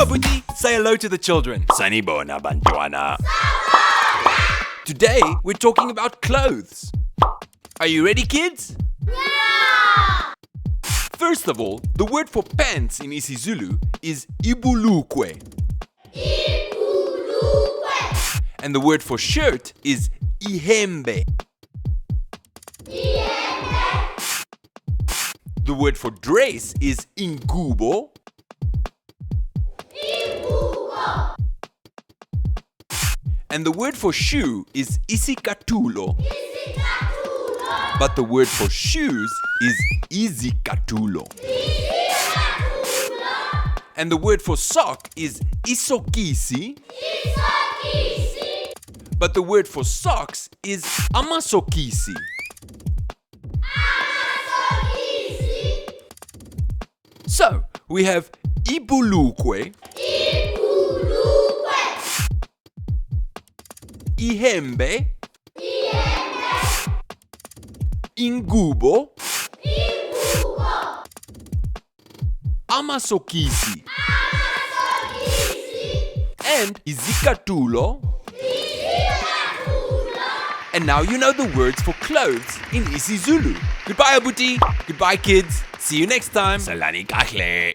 Go, Abuti, say hello to the children. Sanibona bantwana. Today, we're talking about clothes. Are you ready, kids? Yeah! First of all, the word for pants in isiZulu is ibulukwe. Ibulukwe. And the word for shirt is ihembe. Ihembe. The word for dress is ingubo. Ingubo. And the word for shoe is isikatulo. Isikatulo. But the word for shoes is izikatulo. Izikatulo. And the word for sock is isokisi. Isokisi. But the word for socks is amasokisi. Amasokisi. So, we have ibulukwe, Ibulukwe. ihembe, Ihembe. ingubo, Ingubo. amasokisi, Amasokisi. and izikatulo. Izikatulo. And now you know the words for clothes in isiZulu. Goodbye, Abuti. Goodbye, kids. See you next time. Salani kahle.